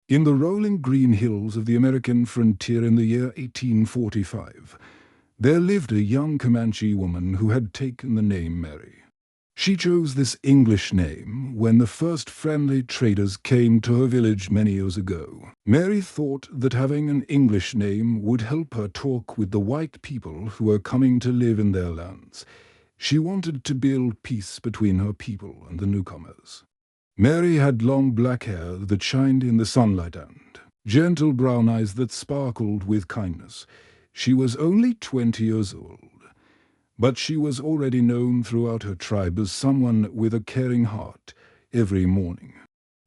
In the rolling green hills of the American frontier in the year 1845, there lived a young Comanche woman who had taken the name Mary. She chose this English name when the first friendly traders came to her village many years ago. Mary thought that having an English name would help her talk with the white people who were coming to live in their lands. She wanted to build peace between her people and the newcomers. Mary had long black hair that shined in the sunlight and gentle brown eyes that sparkled with kindness. She was only 20 years old, but she was already known throughout her tribe as someone with a caring heart. Every morning,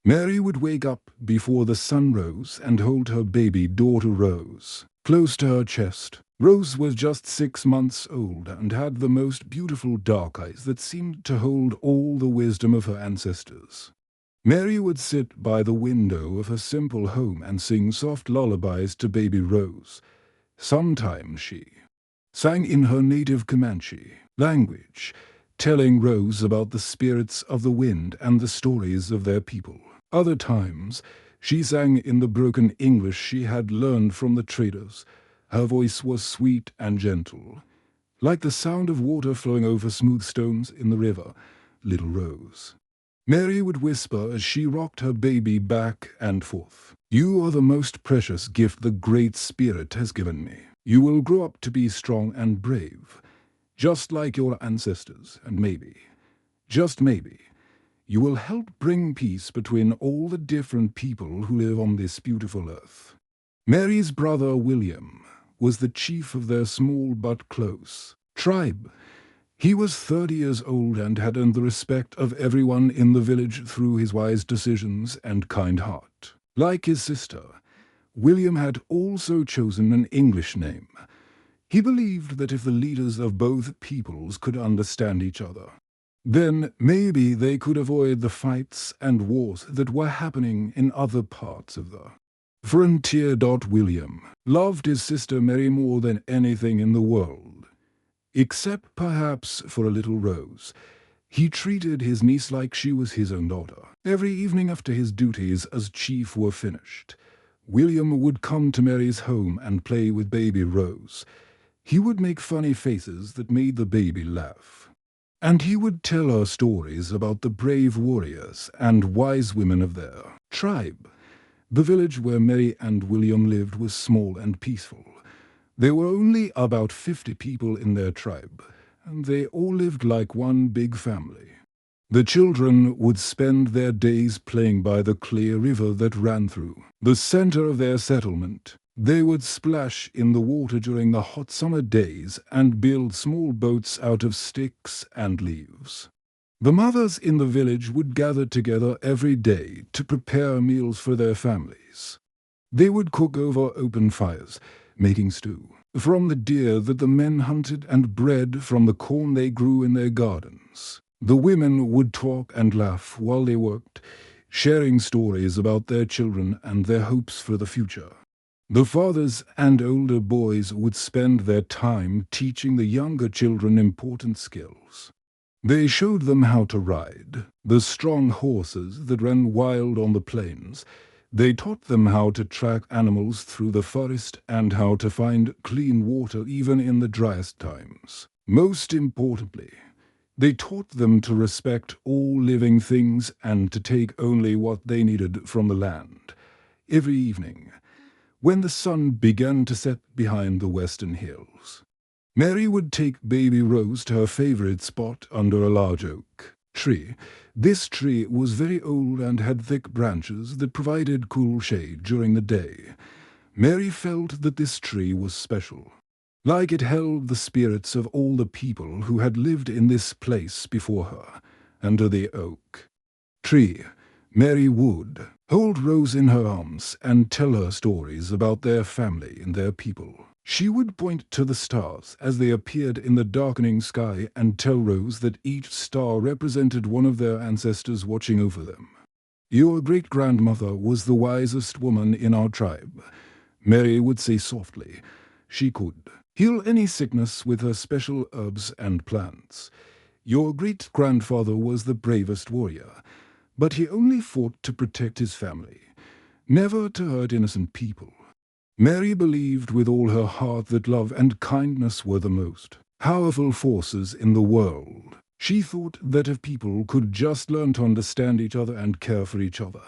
Mary would wake up before the sun rose and hold her baby daughter Rose close to her chest. Rose was just 6 months old and had the most beautiful dark eyes that seemed to hold all the wisdom of her ancestors. Mary would sit by the window of her simple home and sing soft lullabies to baby Rose. Sometimes she sang in her native Comanche language, telling Rose about the spirits of the wind and the stories of their people. Other times, she sang in the broken English she had learned from the traders. Her voice was sweet and gentle, like the sound of water flowing over smooth stones in the river. Little Rose, Mary would whisper as she rocked her baby back and forth. "You are the most precious gift the Great Spirit has given me. You will grow up to be strong and brave, just like your ancestors, and maybe, just maybe, you will help bring peace between all the different people who live on this beautiful earth." Mary's brother William was the chief of their small but close tribe. He was 30 years old and had earned the respect of everyone in the village through his wise decisions and kind heart. Like his sister, William had also chosen an English name. He believed that if the leaders of both peoples could understand each other, then maybe they could avoid the fights and wars that were happening in other parts of the frontier. William loved his sister Mary more than anything in the world, except perhaps for a little Rose. He treated his niece like she was his own daughter. Every evening after his duties as chief were finished, William would come to Mary's home and play with baby Rose. He would make funny faces that made the baby laugh. And he would tell her stories about the brave warriors and wise women of their tribe. The village where Mary and William lived was small and peaceful. There were only about 50 people in their tribe, and they all lived like one big family. The children would spend their days playing by the clear river that ran through the center of their settlement. They would splash in the water during the hot summer days and build small boats out of sticks and leaves. The mothers in the village would gather together every day to prepare meals for their families. They would cook over open fires, making stew from the deer that the men hunted and bread from the corn they grew in their gardens. The women would talk and laugh while they worked, sharing stories about their children and their hopes for the future. The fathers and older boys would spend their time teaching the younger children important skills. They showed them how to ride the strong horses that ran wild on the plains. They taught them how to track animals through the forest and how to find clean water even in the driest times. Most importantly, they taught them to respect all living things and to take only what they needed from the land. Every evening, when the sun began to set behind the western hills, Mary would take baby Rose to her favorite spot under a large oak tree. This tree was very old and had thick branches that provided cool shade during the day. Mary felt that this tree was special, like it held the spirits of all the people who had lived in this place before her. Under the oak tree, Mary would hold Rose in her arms and tell her stories about their family and their people. She would point to the stars as they appeared in the darkening sky and tell Rose that each star represented one of their ancestors watching over them. "Your great-grandmother was the wisest woman in our tribe," Mary would say softly. "She could heal any sickness with her special herbs and plants. Your great-grandfather was the bravest warrior, but he only fought to protect his family. never to hurt innocent people. Mary believed with all her heart that love and kindness were the most powerful forces in the world. She thought that if people could just learn to understand each other and care for each other,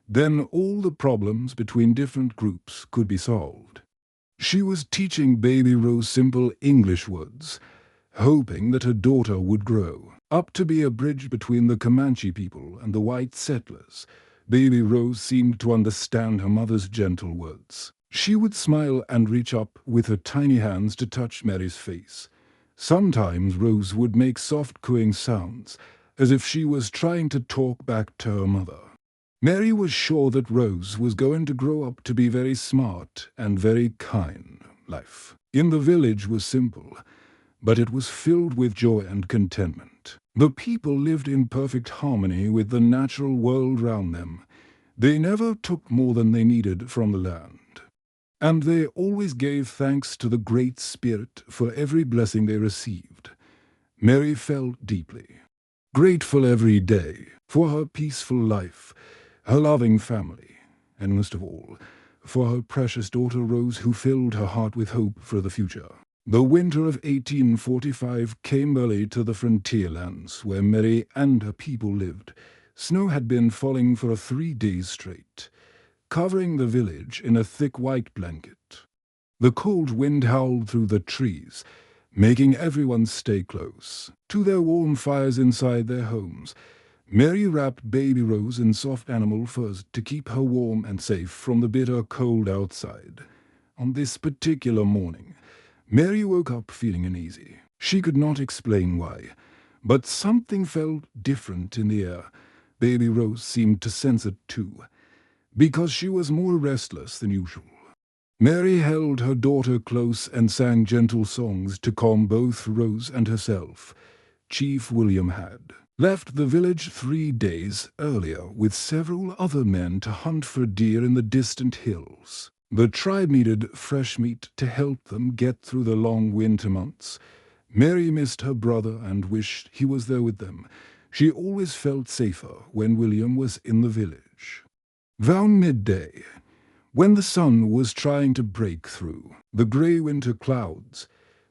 then all the problems between different groups could be solved. She was teaching baby Rose simple English words, hoping that her daughter would grow up to be a bridge between the Comanche people and the white settlers. Baby Rose seemed to understand her mother's gentle words. She would smile and reach up with her tiny hands to touch Mary's face. Sometimes Rose would make soft cooing sounds, as if she was trying to talk back to her mother. Mary was sure that Rose was going to grow up to be very smart and very kind. Life in the village was simple, but it was filled with joy and contentment. The people lived in perfect harmony with the natural world round them. They never took more than they needed from the land, and they always gave thanks to the Great Spirit for every blessing they received. Mary felt deeply grateful every day for her peaceful life, her loving family, and most of all, for her precious daughter Rose, who filled her heart with hope for the future. The winter of 1845 came early to the frontier lands where Mary and her people lived. Snow had been falling for 3 days straight, covering the village in a thick white blanket. The cold wind howled through the trees, making everyone stay close to their warm fires inside their homes. Mary wrapped baby Rose in soft animal furs to keep her warm and safe from the bitter cold outside. On this particular morning, Mary woke up feeling uneasy. She could not explain why, but something felt different in the air. Baby Rose seemed to sense it too, because she was more restless than usual. Mary held her daughter close and sang gentle songs to calm both Rose and herself. Chief William had left the village 3 days earlier with several other men to hunt for deer in the distant hills. The tribe needed fresh meat to help them get through the long winter months. Mary missed her brother and wished he was there with them. She always felt safer when William was in the village. Round midday, when the sun was trying to break through the grey winter clouds,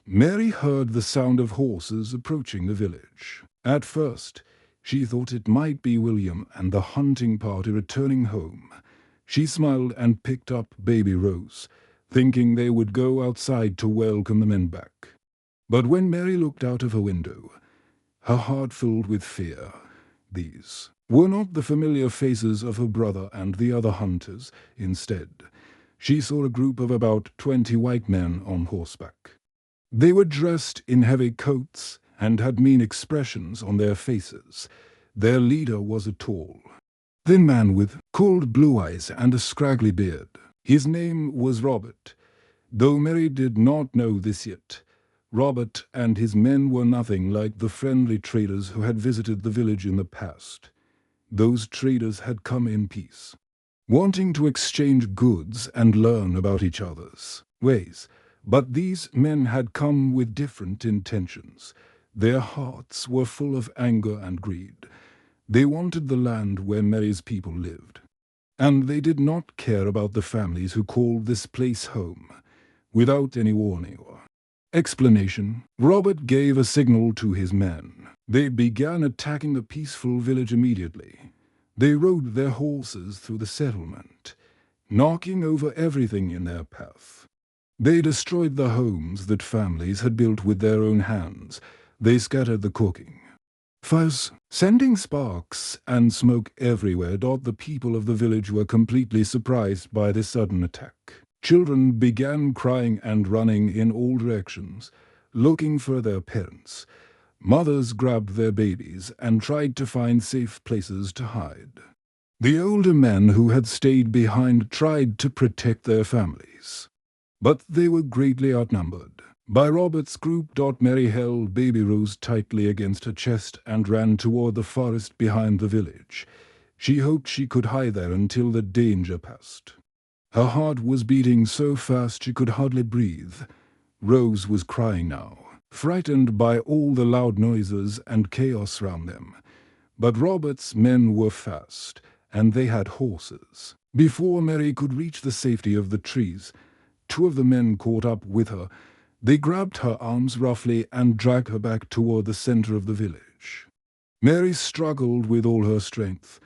Mary heard the sound of horses approaching the village. At first, she thought it might be William and the hunting party returning home. She smiled and picked up baby Rose, thinking they would go outside to welcome the men back. But when Mary looked out of her window, her heart filled with fear. These were not the familiar faces of her brother and the other hunters. Instead, she saw a group of about 20 white men on horseback. They were dressed in heavy coats and had mean expressions on their faces. Their leader was a tall, thin man with cold blue eyes and a scraggly beard. His name was Robert. Though Mary did not know this yet, Robert and his men were nothing like the friendly traders who had visited the village in the past. Those traders had come in peace, wanting to exchange goods and learn about each other's ways. But these men had come with different intentions. Their hearts were full of anger and greed. They wanted the land where Mary's people lived, and they did not care about the families who called this place home. Without any warning or explanation, Robert gave a signal to his men. They began attacking the peaceful village immediately. They rode their horses through the settlement, knocking over everything in their path. They destroyed the homes that families had built with their own hands. They scattered the cooking fires, sending sparks and smoke everywhere. The people of the village were completely surprised by this sudden attack. Children began crying and running in all directions, looking for their parents. Mothers grabbed their babies and tried to find safe places to hide. The older men who had stayed behind tried to protect their families, but they were greatly outnumbered by Robert's group. Mary held baby Rose tightly against her chest and ran toward the forest behind the village. She hoped she could hide there until the danger passed. Her heart was beating so fast she could hardly breathe. Rose was crying now, frightened by all the loud noises and chaos round them. But Robert's men were fast, and they had horses. Before Mary could reach the safety of the trees, two of the men caught up with her. They grabbed her arms roughly and dragged her back toward the center of the village. Mary struggled with all her strength,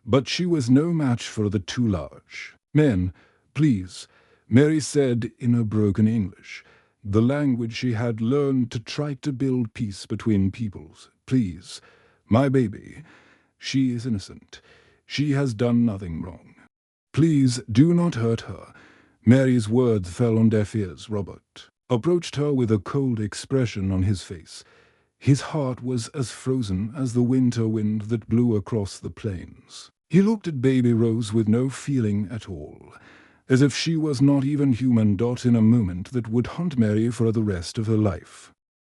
but she was no match for the two large men. "Please," Mary said in her broken English, the language she had learned to try to build peace between peoples. "Please, my baby. She is innocent. She has done nothing wrong. Please do not hurt her." Mary's words fell on deaf ears. Robert approached her with a cold expression on his face. His heart was as frozen as the winter wind that blew across the plains. He looked at baby Rose with no feeling at all, as if she was not even human. In a moment that would haunt Mary for the rest of her life.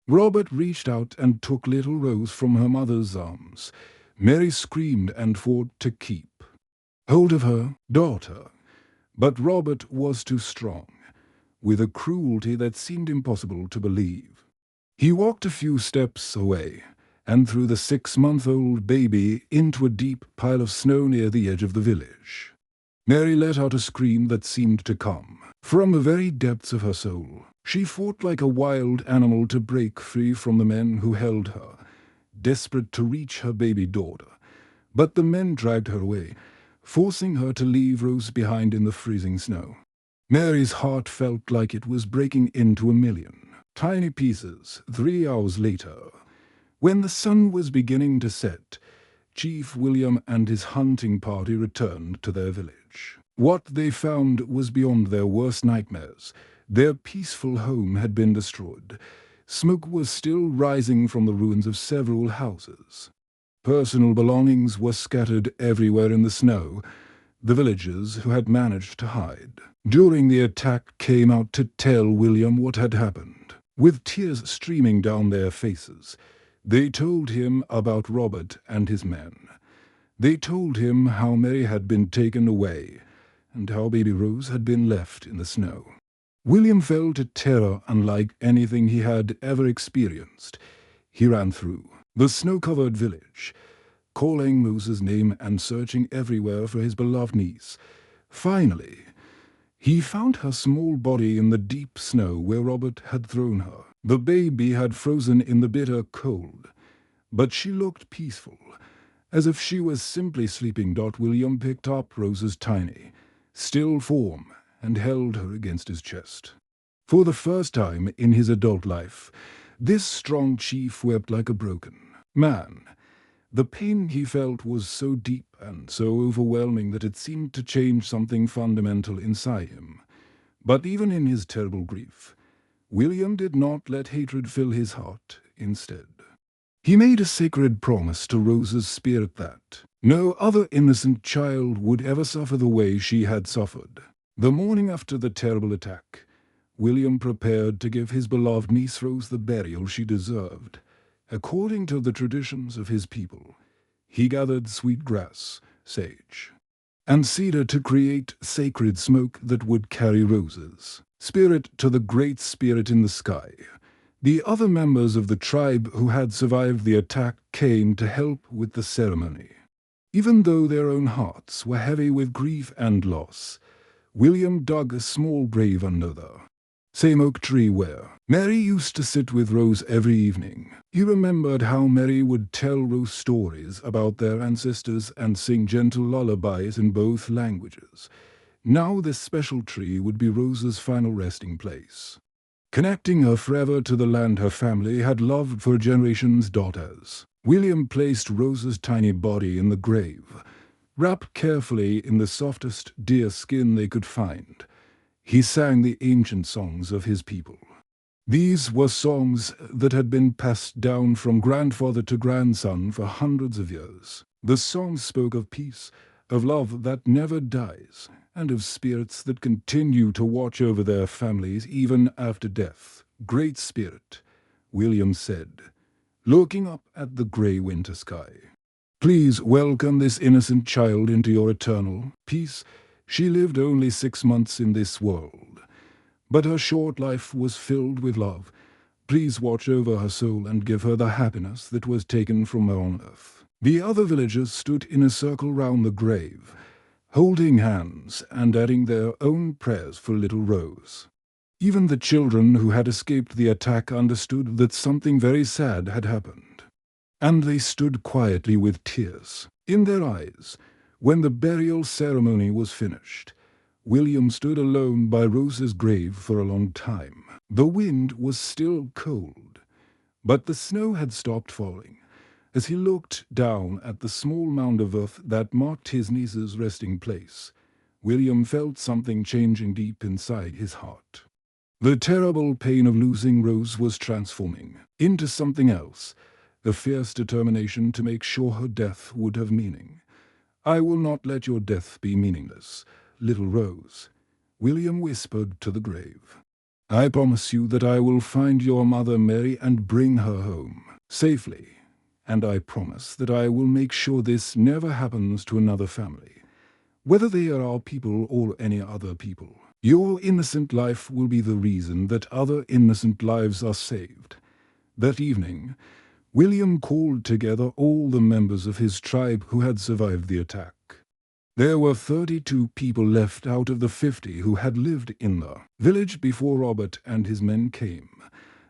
Robert reached out and took little Rose from her mother's arms. Mary screamed and fought to keep hold of her daughter, but Robert was too strong, with a cruelty that seemed impossible to believe. He walked a few steps away and threw the 6-month-old baby into a deep pile of snow near the edge of the village. Mary let out a scream that seemed to come from the very depths of her soul. She fought like a wild animal to break free from the men who held her, desperate to reach her baby daughter. But the men dragged her away, forcing her to leave Rose behind in the freezing snow. Mary's heart felt like it was breaking into a million tiny pieces. 3 hours later, when the sun was beginning to set, Chief William and his hunting party returned to their village. What they found was beyond their worst nightmares. Their peaceful home had been destroyed. Smoke was still rising from the ruins of several houses. Personal belongings were scattered everywhere in the snow. The villagers who had managed to hide during the attack came out to tell William what had happened. With tears streaming down their faces, they told him about Robert and his men. They told him how Mary had been taken away, and how baby Rose had been left in the snow. William felt a terror unlike anything he had ever experienced. He ran through the snow-covered village, calling Rose's name and searching everywhere for his beloved niece. Finally, he found her small body in the deep snow where Robert had thrown her. The baby had frozen in the bitter cold, but she looked peaceful, as if she was simply sleeping. William picked up Rose's tiny, still form and held her against his chest. For the first time in his adult life, this strong chief wept like a broken man. The pain he felt was so deep and so overwhelming that it seemed to change something fundamental inside him. But even in his terrible grief, William did not let hatred fill his heart. Instead, he made a sacred promise to Rose's spirit that no other innocent child would ever suffer the way she had suffered. The morning after the terrible attack, William prepared to give his beloved niece Rose the burial she deserved. According to the traditions of his people, he gathered sweet grass, sage, and cedar to create sacred smoke that would carry Rose's spirit to the Great Spirit in the sky. The other members of the tribe who had survived the attack came to help with the ceremony. Even though their own hearts were heavy with grief and loss, William dug a small grave under the same oak tree where Mary used to sit with Rose every evening. He remembered how Mary would tell Rose stories about their ancestors and sing gentle lullabies in both languages. Now this special tree would be Rose's final resting place, connecting her forever to the land her family had loved for generations. As William placed Rose's tiny body in the grave, wrapped carefully in the softest deer skin they could find, he sang the ancient songs of his people. These were songs that had been passed down from grandfather to grandson for hundreds of years. The songs spoke of peace, of love that never dies, and of spirits that continue to watch over their families even after death. "Great Spirit," William said, looking up at the gray winter sky, "please welcome this innocent child into your eternal peace. She lived only 6 months in this world, but her short life was filled with love. Please watch over her soul and give her the happiness that was taken from her on earth." The other villagers stood in a circle round the grave, holding hands and adding their own prayers for little Rose. Even the children who had escaped the attack understood that something very sad had happened, and they stood quietly with tears in their eyes when the burial ceremony was finished. William stood alone by Rose's grave for a long time. The wind was still cold, but the snow had stopped falling. As he looked down at the small mound of earth that marked his niece's resting place, William felt something changing deep inside his heart. The terrible pain of losing Rose was transforming into something else, the fierce determination to make sure her death would have meaning. "I will not let your death be meaningless, little Rose," William whispered to the grave. "I promise you that I will find your mother Mary and bring her home safely. And I promise that I will make sure this never happens to another family, whether they are our people or any other people. Your innocent life will be the reason that other innocent lives are saved." That evening, William called together all the members of his tribe who had survived the attack. There were 32 people left out of the 50 who had lived in the village before Robert and his men came.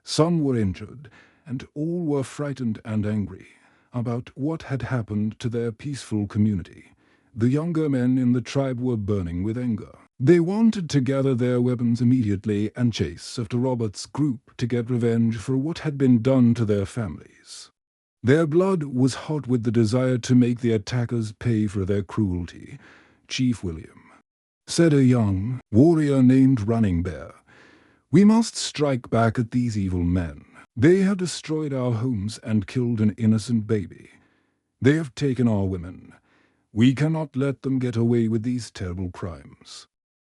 Some were injured, and all were frightened and angry about what had happened to their peaceful community. The younger men in the tribe were burning with anger. They wanted to gather their weapons immediately and chase after Robert's group to get revenge for what had been done to their families. Their blood was hot with the desire to make the attackers pay for their cruelty. "Chief William," said a young warrior named Running Bear, "we must strike back at these evil men. They have destroyed our homes and killed an innocent baby. They have taken our women. We cannot let them get away with these terrible crimes."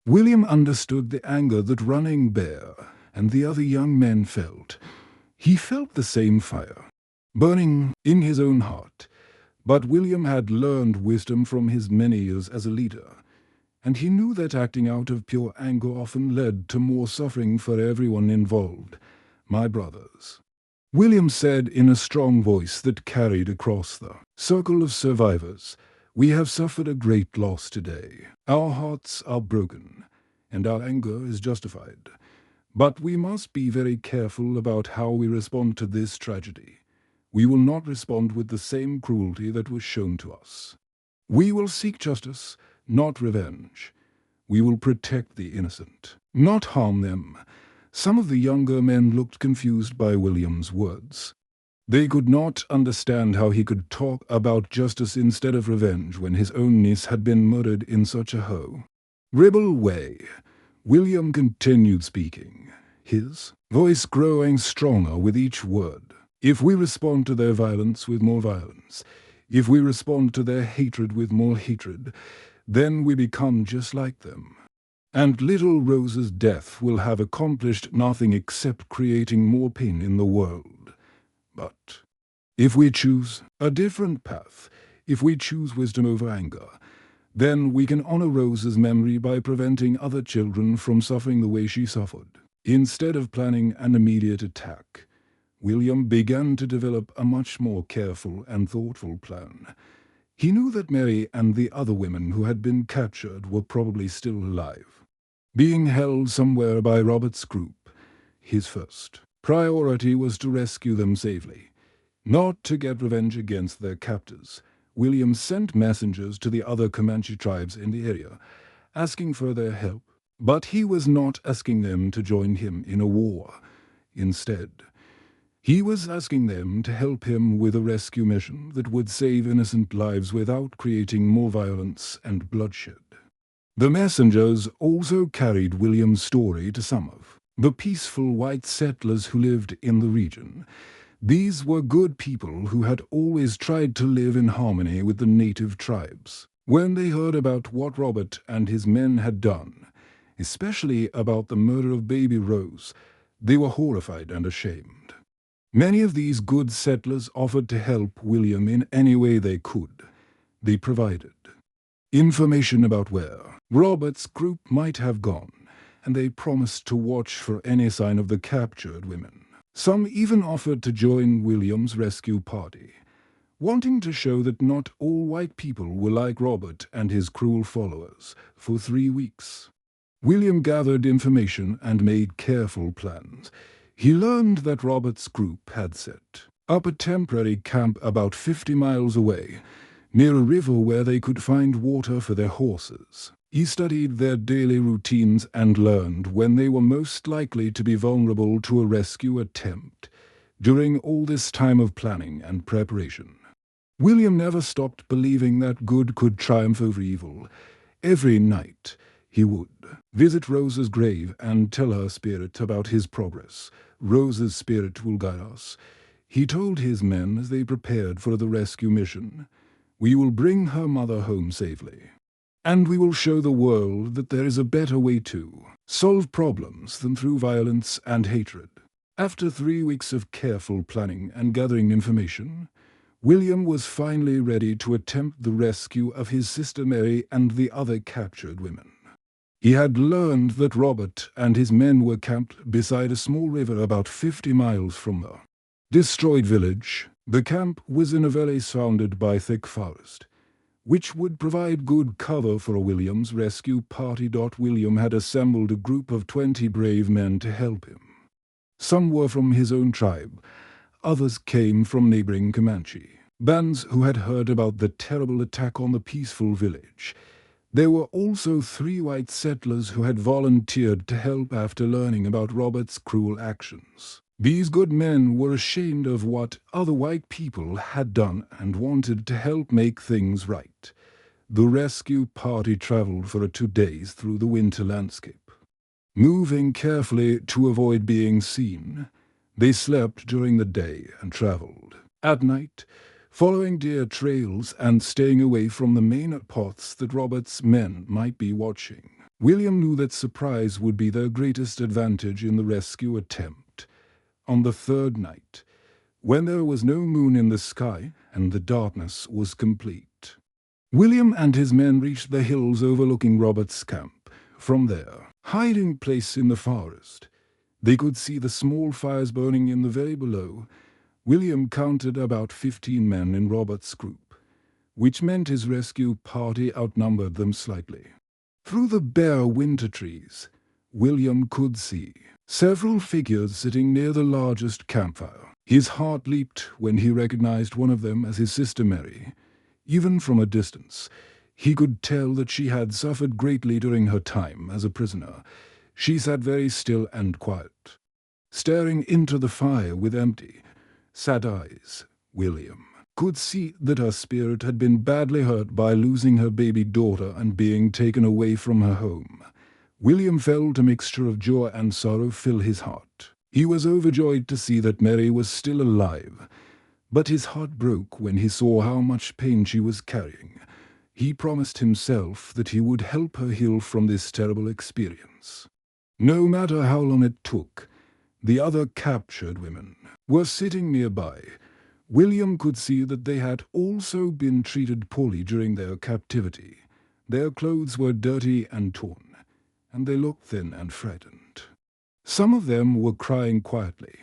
William understood the anger that Running Bear and the other young men felt. He felt the same fire burning in his own heart, but William had learned wisdom from his many years as a leader, and he knew that acting out of pure anger often led to more suffering for everyone involved. "My brothers," William said in a strong voice that carried across the circle of survivors, "we have suffered a great loss today. Our hearts are broken, and our anger is justified. But we must be very careful about how we respond to this tragedy. We will not respond with the same cruelty that was shown to us. We will seek justice, not revenge. We will protect the innocent, not harm them." Some of the younger men looked confused by William's words. They could not understand how he could talk about justice instead of revenge when his own niece had been murdered in such a horrible way. William continued speaking, his voice growing stronger with each word. "If we respond to their violence with more violence, if we respond to their hatred with more hatred, then we become just like them. And little Rose's death will have accomplished nothing except creating more pain in the world. But if we choose a different path, if we choose wisdom over anger, then we can honor Rose's memory by preventing other children from suffering the way she suffered." Instead of planning an immediate attack, William began to develop a much more careful and thoughtful plan. He knew that Mary and the other women who had been captured were probably still alive, being held somewhere by Robert's group. His first priority was to rescue them safely, not to get revenge against their captors. William sent messengers to the other Comanche tribes in the area, asking for their help, but he was not asking them to join him in a war. Instead, he was asking them to help him with a rescue mission that would save innocent lives without creating more violence and bloodshed. The messengers also carried William's story to some of the peaceful white settlers who lived in the region. These were good people who had always tried to live in harmony with the native tribes. When they heard about what Robert and his men had done, especially about the murder of baby Rose, they were horrified and ashamed. Many of these good settlers offered to help William in any way they could. They provided information about where Robert's group might have gone, and they promised to watch for any sign of the captured women. Some even offered to join William's rescue party. wanting to show that not all white people were like Robert and his cruel followers. For 3 weeks, William gathered information and made careful plans. He learned that Robert's group had set up a temporary camp about 50 miles away, near a river where they could find water for their horses. He studied their daily routines and learned when they were most likely to be vulnerable to a rescue attempt. During all this time of planning and preparation, William never stopped believing that good could triumph over evil. Every night, he would visit Rose's grave and tell her spirit about his progress. Rose's spirit will guide us, he told his men as they prepared for the rescue mission. We will bring her mother home safely, and we will show the world that there is a better way to solve problems than through violence and hatred. After 3 weeks of careful planning and gathering information, William was finally ready to attempt the rescue of his sister Mary and the other captured women. He had learned that Robert and his men were camped beside a small river about 50 miles from the destroyed village. The camp was in a valley surrounded by thick forest, which would provide good cover for William's rescue party. William had assembled a group of 20 brave men to help him. Some were from his own tribe, others came from neighboring Comanche bands who had heard about the terrible attack on the peaceful village. There were also 3 white settlers who had volunteered to help after learning about Robert's cruel actions. These good men were ashamed of what other white people had done and wanted to help make things right. The rescue party traveled for 2 days through the winter landscape. Moving carefully to avoid being seen, they slept during the day and traveled at night, following deer trails and staying away from the main paths that Robert's men might be watching. William knew that surprise would be their greatest advantage in the rescue attempt. On the 3rd night, when there was no moon in the sky and the darkness was complete, William and his men reached the hills overlooking Robert's camp. From their hiding place in the forest, they could see the small fires burning in the valley below. William counted about 15 men in Robert's group, which meant his rescue party outnumbered them slightly. Through the bare winter trees, William could see several figures sitting near the largest campfire. His heart leaped when he recognized one of them as his sister Mary. Even from a distance, he could tell that she had suffered greatly during her time as a prisoner. She sat very still and quiet, staring into the fire with empty, sad eyes. William could see that her spirit had been badly hurt by losing her baby daughter and being taken away from her home. William felt a mixture of joy and sorrow fill his heart. He was overjoyed to see that Mary was still alive, but his heart broke when he saw how much pain she was carrying. He promised himself that he would help her heal from this terrible experience. No matter how long it took, the other captured women were sitting nearby. William could see that they had also been treated poorly during their captivity. Their clothes were dirty and torn, and they looked thin and frightened. Some of them were crying quietly,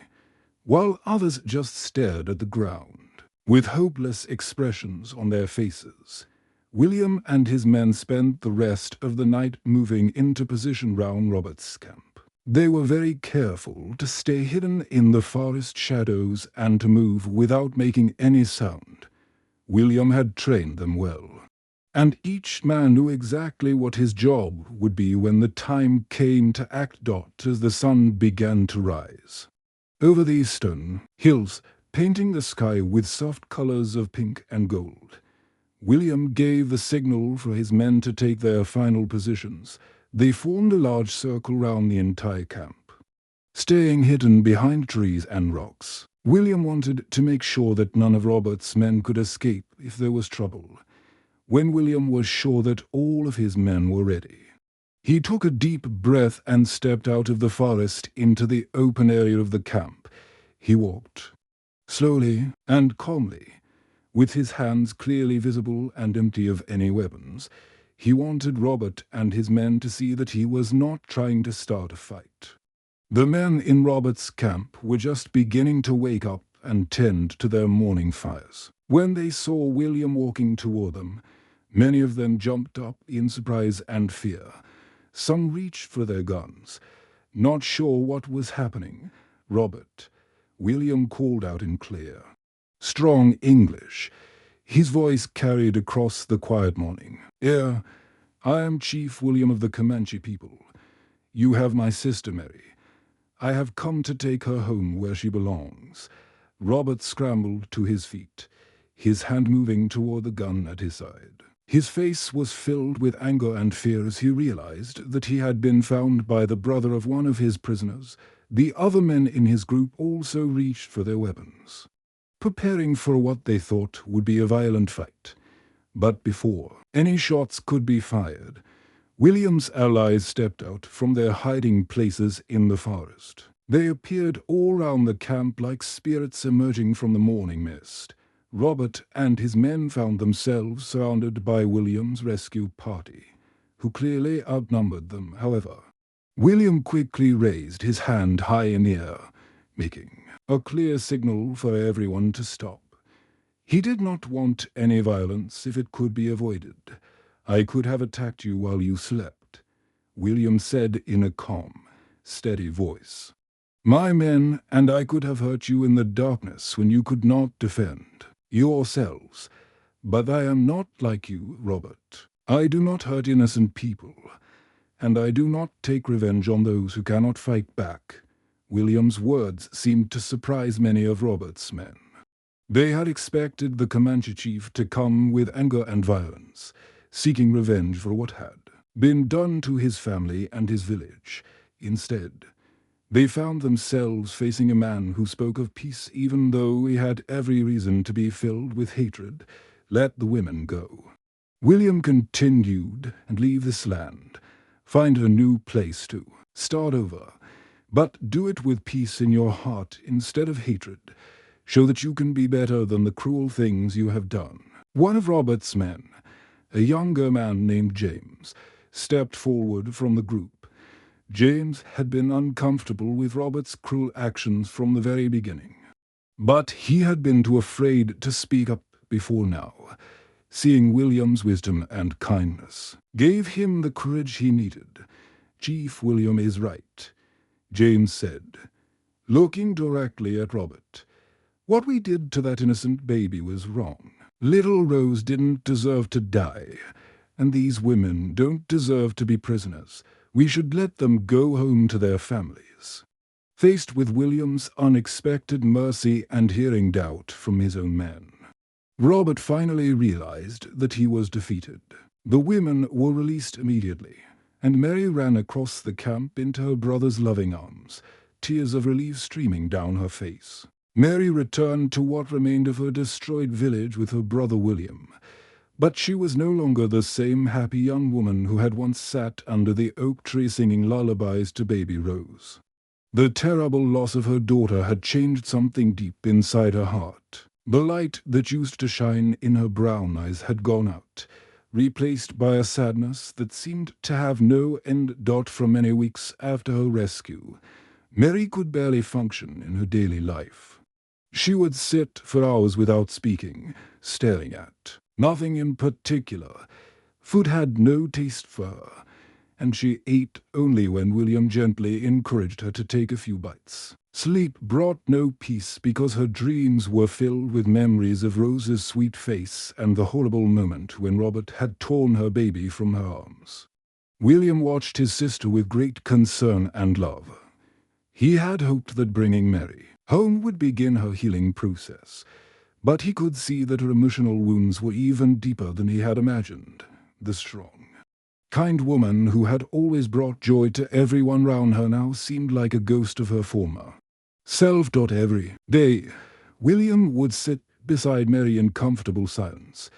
while others just stared at the ground, with hopeless expressions on their faces. William and his men spent the rest of the night moving into position round Robert's camp. They were very careful to stay hidden in the forest shadows and to move without making any sound. William had trained them well, and each man knew exactly what his job would be when the time came to act. As the sun began to rise over the eastern hills, painting the sky with soft colors of pink and gold, William gave the signal for his men to take their final positions. They formed a large circle round the entire camp, staying hidden behind trees and rocks. William wanted to make sure that none of Robert's men could escape if there was trouble. When William was sure that all of his men were ready, he took a deep breath and stepped out of the forest into the open area of the camp. He walked slowly and calmly, with his hands clearly visible and empty of any weapons. He wanted Robert and his men to see that he was not trying to start a fight. The men in Robert's camp were just beginning to wake up and tend to their morning fires. When they saw William walking toward them, many of them jumped up in surprise and fear. Some reached for their guns. Not sure what was happening, "Robert," William called out in clear, strong English. His voice carried across the quiet morning. "Here, I am Chief William of the Comanche people. You have my sister Mary. I have come to take her home where she belongs." Robert scrambled to his feet, his hand moving toward the gun at his side. His face was filled with anger and fear as he realized that he had been found by the brother of one of his prisoners. The other men in his group also reached for their weapons, preparing for what they thought would be a violent fight. But before any shots could be fired, William's allies stepped out from their hiding places in the forest. They appeared all round the camp like spirits emerging from the morning mist. Robert and his men found themselves surrounded by William's rescue party, who clearly outnumbered them, however. William quickly raised his hand high in the air, making a clear signal for everyone to stop. He did not want any violence if it could be avoided. "I could have attacked you while you slept," William said in a calm, steady voice. "My men and I could have hurt you in the darkness when you could not defend yourselves. But I am not like you, Robert. I do not hurt innocent people, and I do not take revenge on those who cannot fight back." William's words seemed to surprise many of Robert's men. They had expected the Comanche chief to come with anger and violence, seeking revenge for what had been done to his family and his village. Instead, they found themselves facing a man who spoke of peace even though he had every reason to be filled with hatred. "Let the women go," William continued, "and leave this land. Find a new place to start over. But do it with peace in your heart instead of hatred. Show that you can be better than the cruel things you have done." One of Robert's men, a younger man named James, stepped forward from the group. James had been uncomfortable with Robert's cruel actions from the very beginning, but he had been too afraid to speak up before now. Seeing William's wisdom and kindness gave him the courage he needed. "Chief William is right," James said, looking directly at Robert. "What we did to that innocent baby was wrong. Little Rose didn't deserve to die, and these women don't deserve to be prisoners. We should let them go home to their families." Faced with William's unexpected mercy and hearing doubt from his own men, Robert finally realized that he was defeated. The women were released immediately, and Mary ran across the camp into her brother's loving arms, tears of relief streaming down her face. Mary returned to what remained of her destroyed village with her brother William. But she was no longer the same happy young woman who had once sat under the oak tree singing lullabies to baby Rose. The terrible loss of her daughter had changed something deep inside her heart. The light that used to shine in her brown eyes had gone out, replaced by a sadness that seemed to have no end. For many weeks after her rescue, Mary could barely function in her daily life. She would sit for hours without speaking, staring at nothing in particular. Food had no taste for her, and she ate only when William gently encouraged her to take a few bites. Sleep brought no peace because her dreams were filled with memories of Rose's sweet face and the horrible moment when Robert had torn her baby from her arms. William watched his sister with great concern and love. He had hoped that bringing Mary home would begin her healing process, but he could see that her emotional wounds were even deeper than he had imagined. The strong, kind woman who had always brought joy to everyone round her now seemed like a ghost of her former self. Every day, William would sit beside Mary in comfortable silence.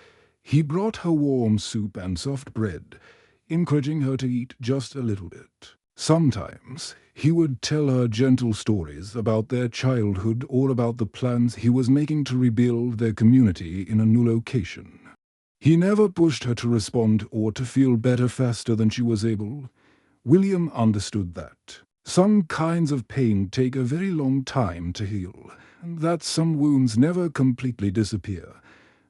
He brought her warm soup and soft bread, encouraging her to eat just a little bit. Sometimes he would tell her gentle stories about their childhood or about the plans he was making to rebuild their community in a new location. He never pushed her to respond or to feel better faster than she was able. William understood that some kinds of pain take a very long time to heal, and that some wounds never completely disappear.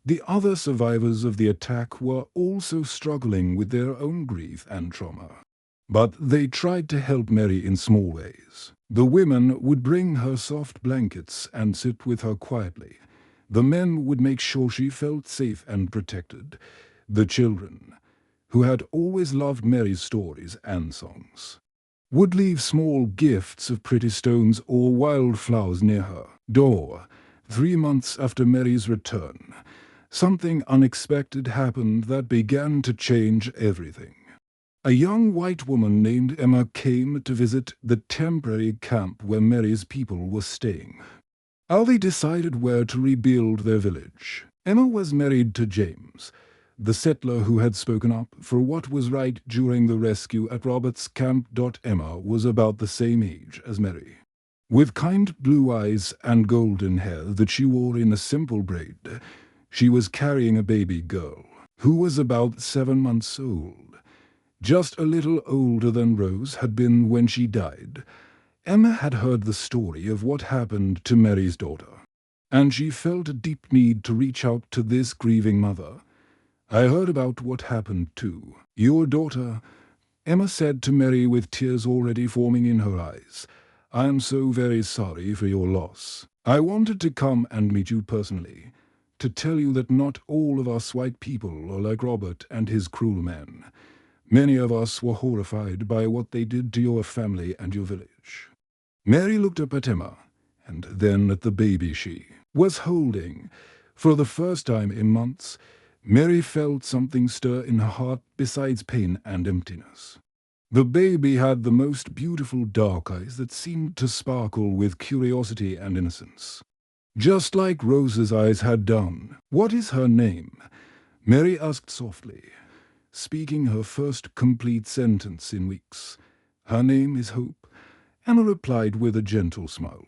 The other survivors of the attack were also struggling with their own grief and trauma. But they tried to help Mary in small ways. The women would bring her soft blankets and sit with her quietly. The men would make sure she felt safe and protected. The children, who had always loved Mary's stories and songs, would leave small gifts of pretty stones or wildflowers near her door. 3 months after Mary's return, something unexpected happened that began to change everything. A young white woman named Emma came to visit the temporary camp where Mary's people were staying. They decided where to rebuild their village. Emma was married to James, the settler who had spoken up for what was right during the rescue at Robert's camp. Emma was about the same age as Mary, with kind blue eyes and golden hair that she wore in a simple braid. She was carrying a baby girl, who was about 7 months old, just a little older than Rose had been when she died. Emma had heard the story of what happened to Mary's daughter, and she felt a deep need to reach out to this grieving mother. "I heard about what happened too. Your daughter," Emma said to Mary with tears already forming in her eyes. "I am so very sorry for your loss. I wanted to come and meet you personally, to tell you that not all of us white people are like Robert and his cruel men. Many of us were horrified by what they did to your family and your village." Mary looked up at Emma, and then at the baby she was holding. For the first time in months, Mary felt something stir in her heart besides pain and emptiness. The baby had the most beautiful dark eyes that seemed to sparkle with curiosity and innocence, just like Rose's eyes had done. "What is her name?" Mary asked softly, speaking her first complete sentence in weeks. "Her name is Hope," Emma replied with a gentle smile.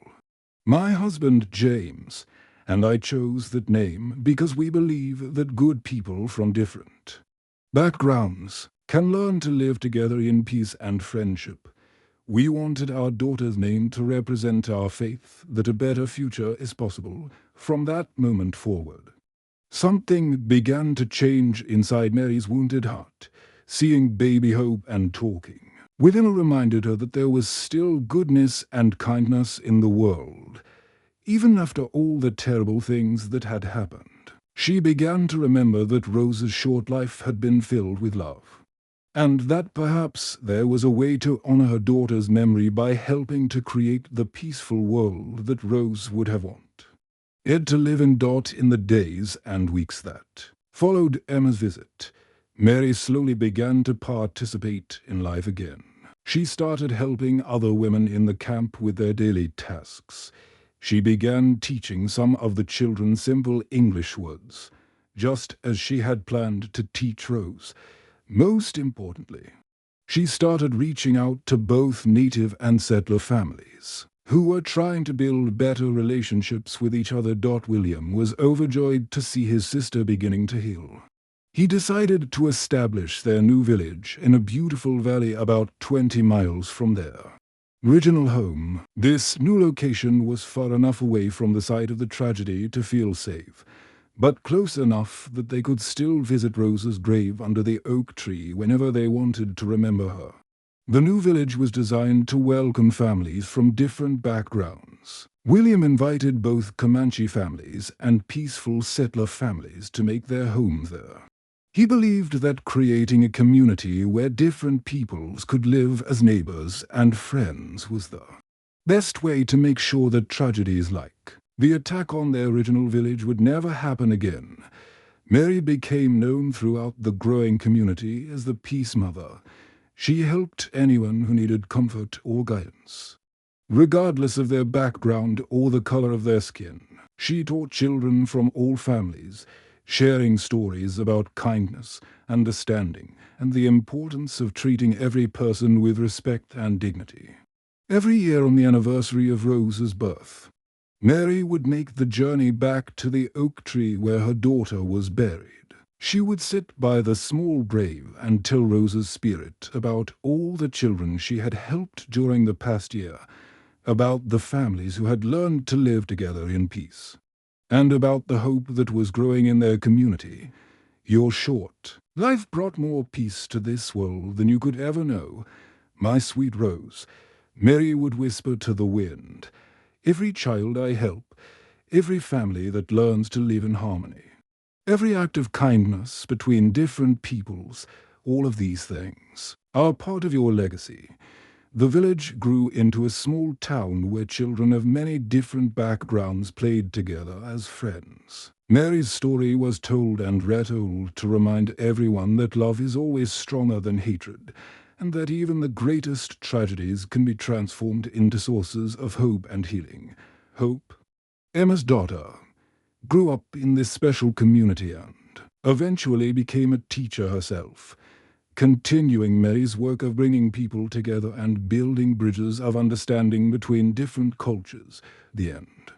"My husband James and I chose that name because we believe that good people from different backgrounds can learn to live together in peace and friendship. We wanted our daughter's name to represent our faith that a better future is possible from that moment forward." Something began to change inside Mary's wounded heart, seeing baby Hope and talking with Emma reminded her that there was still goodness and kindness in the world, even after all the terrible things that had happened. She began to remember that Rose's short life had been filled with love, and that perhaps there was a way to honor her daughter's memory by helping to create the peaceful world that Rose would have wanted it to live in. In the days and weeks that followed Emma's visit, Mary slowly began to participate in life again. She started helping other women in the camp with their daily tasks. She began teaching some of the children simple English words, just as she had planned to teach Rose. Most importantly, she started reaching out to both native and settler families who were trying to build better relationships with each other. William was overjoyed to see his sister beginning to heal. He decided to establish their new village in a beautiful valley about 20 miles from their original home. This new location was far enough away from the site of the tragedy to feel safe, but close enough that they could still visit Rose's grave under the oak tree whenever they wanted to remember her. The new village was designed to welcome families from different backgrounds. William invited both Comanche families and peaceful settler families to make their homes there. He believed that creating a community where different peoples could live as neighbors and friends was the best way to make sure that tragedies like the attack on their original village would never happen again. Mary became known throughout the growing community as the Peace Mother. She helped anyone who needed comfort or guidance, regardless of their background or the color of their skin. She taught children from all families, sharing stories about kindness, understanding, and the importance of treating every person with respect and dignity. Every year on the anniversary of Rose's birth, Mary would make the journey back to the oak tree where her daughter was buried. She would sit by the small grave and tell Rose's spirit about all the children she had helped during the past year, about the families who had learned to live together in peace. and about the hope that was growing in their community. You're short. Life brought more peace to this world than you could ever know. My sweet Rose, Mary would whisper to the wind. Every child I help, every family that learns to live in harmony, every act of kindness between different peoples, all of these things are part of your legacy. The village grew into a small town where children of many different backgrounds played together as friends. Mary's story was told and retold to remind everyone that love is always stronger than hatred, and that even the greatest tragedies can be transformed into sources of hope and healing. Hope, Emma's daughter, grew up in this special community and eventually became a teacher herself, continuing Mary's work of bringing people together and building bridges of understanding between different cultures. The end.